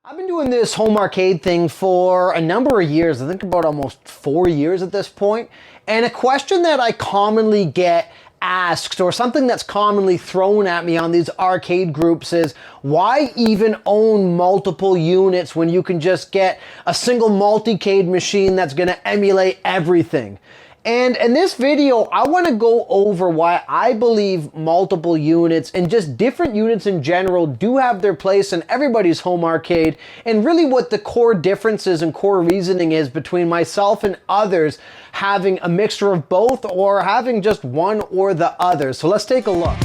I've been doing this home arcade thing for a number of years, I think about almost 4 years at this point. And a question that I commonly get asked, or something that's commonly thrown at me on these arcade groups, is why even own multiple units when you can just get a single Multicade machine that's going to emulate everything? And in this video, I want to go over why I believe multiple units and just different units in general do have their place in everybody's home arcade, and really what the core differences and core reasoning is between myself and others having a mixture of both or having just one or the other. So let's take a look.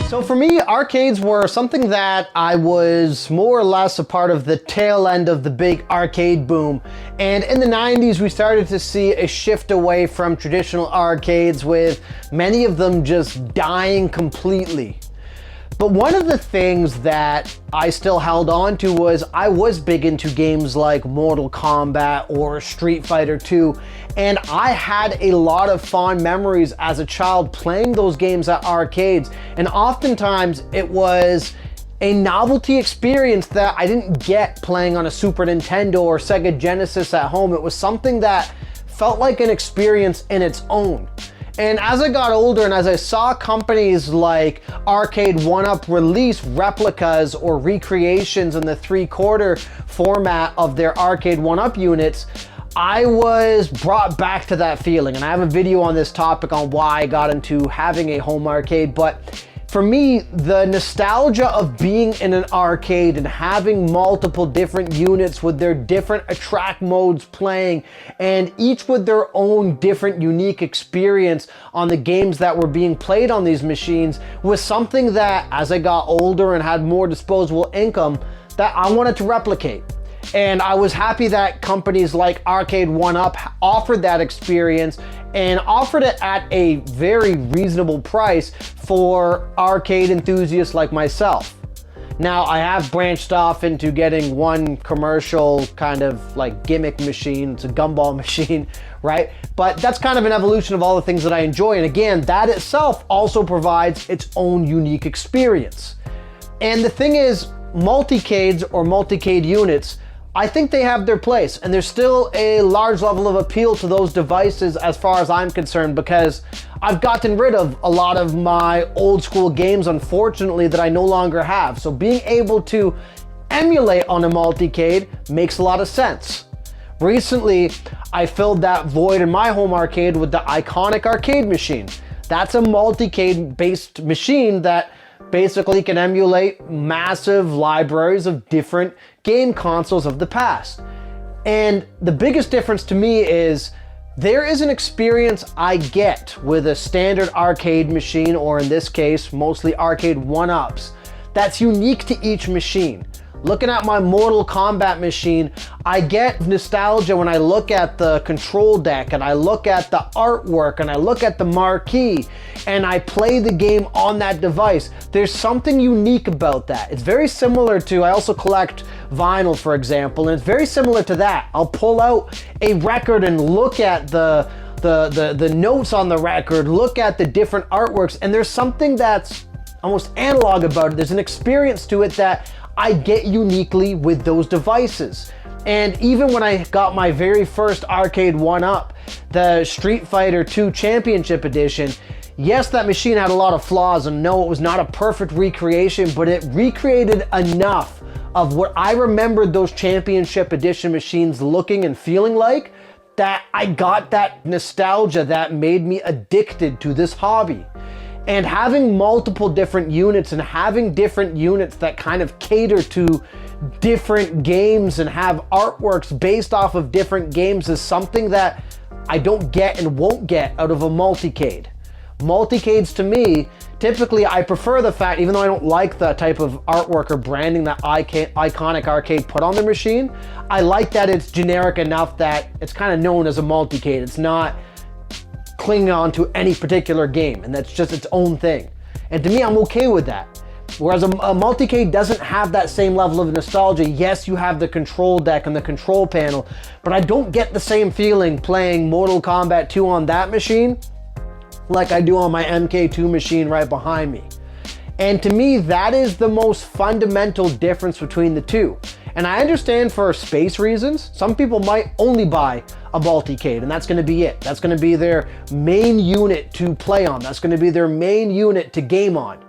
So for me, arcades were something that I was more or less a part of the tail end of the big arcade boom. And in the 90s, we started to see a shift away from traditional arcades, with many of them just dying completely. But one of the things that I still held on to was I was big into games like Mortal Kombat or Street Fighter 2, and I had a lot of fond memories as a child playing those games at arcades, and oftentimes it was a novelty experience that I didn't get playing on a Super Nintendo or Sega Genesis at home. It was something that felt like an experience in its own. And as I got older and as I saw companies like Arcade1Up release replicas or recreations in the 3/4 format of their Arcade1Up units, I was brought back to that feeling. And I have a video on this topic on why I got into having a home arcade. But for me, the nostalgia of being in an arcade and having multiple different units with their different attract modes playing, and each with their own different unique experience on the games that were being played on these machines, was something that, as I got older and had more disposable income, that I wanted to replicate. And I was happy that companies like Arcade1Up offered that experience and offered it at a very reasonable price for arcade enthusiasts like myself. Now, I have branched off into getting one commercial kind of like gimmick machine. It's a gumball machine, right? But that's kind of an evolution of all the things that I enjoy. And again, that itself also provides its own unique experience. And the thing is, multicades or multicade units, I think they have their place, and there's still a large level of appeal to those devices as far as I'm concerned, because I've gotten rid of a lot of my old school games, unfortunately, that I no longer have. So being able to emulate on a multicade makes a lot of sense. Recently, I filled that void in my home arcade with the iconic arcade machine. That's a multicade based machine that basically can emulate massive libraries of different game consoles of the past. And the biggest difference to me is there is an experience I get with a standard arcade machine, or in this case, mostly Arcade1Ups, that's unique to each machine. Looking at my Mortal Kombat machine, I get nostalgia when I look at the control deck and I look at the artwork and I look at the marquee and I play the game on that device. There's something unique about that. It's very similar to, I also collect vinyl, for example, and it's very similar to that. I'll pull out a record and look at the notes on the record, look at the different artworks, and there's something that's almost analog about it. There's an experience to it that I get uniquely with those devices. And even when I got my very first Arcade1Up, the Street Fighter 2 Championship Edition, yes, that machine had a lot of flaws, and no, it was not a perfect recreation, but it recreated enough of what I remembered those Championship Edition machines looking and feeling like, that I got that nostalgia that made me addicted to this hobby. And having multiple different units and having different units that kind of cater to different games and have artworks based off of different games is something that I don't get and won't get out of a multicade. Multicades, to me, typically I prefer the fact, even though I don't like the type of artwork or branding that iconic arcade put on the machine, I like that it's generic enough that it's kind of known as a multicade. It's not clinging on to any particular game, and that's just its own thing. And to me, I'm okay with that. Whereas a Multicade doesn't have that same level of nostalgia. Yes, you have the control deck and the control panel, but I don't get the same feeling playing Mortal Kombat 2 on that machine like I do on my MK2 machine right behind me. And to me, that is the most fundamental difference between the two. And I understand for space reasons, some people might only buy a Multicade, and that's gonna be it. That's gonna be their main unit to play on. That's gonna be their main unit to game on,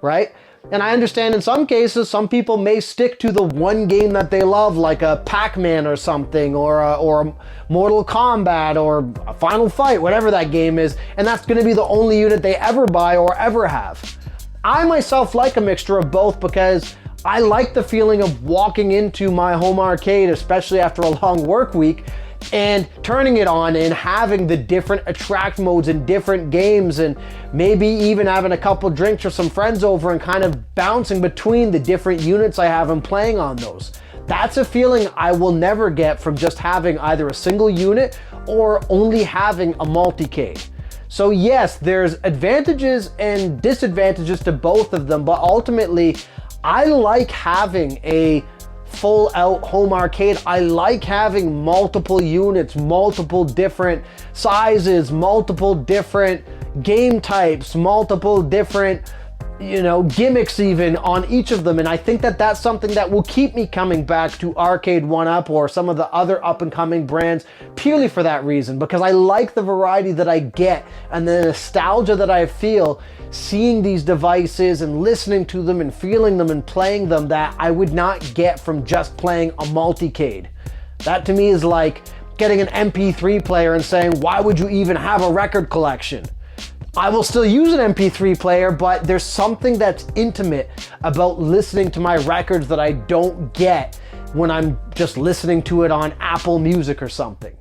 right? And I understand in some cases, some people may stick to the one game that they love, like a Pac-Man or something, or a Mortal Kombat, or a Final Fight, whatever that game is, and that's gonna be the only unit they ever buy or ever have. I myself like a mixture of both because I like the feeling of walking into my home arcade, especially after a long work week, and turning it on and having the different attract modes and different games, and maybe even having a couple drinks or some friends over and kind of bouncing between the different units I have and playing on those. That's a feeling I will never get from just having either a single unit or only having a Multicade. So yes, there's advantages and disadvantages to both of them, but ultimately, I like having a full out home arcade. I like having multiple units, multiple different sizes, multiple different game types, multiple different, gimmicks even on each of them. And I think that that's something that will keep me coming back to Arcade 1UP or some of the other up and coming brands purely for that reason, because I like the variety that I get and the nostalgia that I feel seeing these devices and listening to them and feeling them and playing them that I would not get from just playing a Multicade. That to me is like getting an MP3 player and saying, why would you even have a record collection? I will still use an MP3 player, but there's something that's intimate about listening to my records that I don't get when I'm just listening to it on Apple Music or something.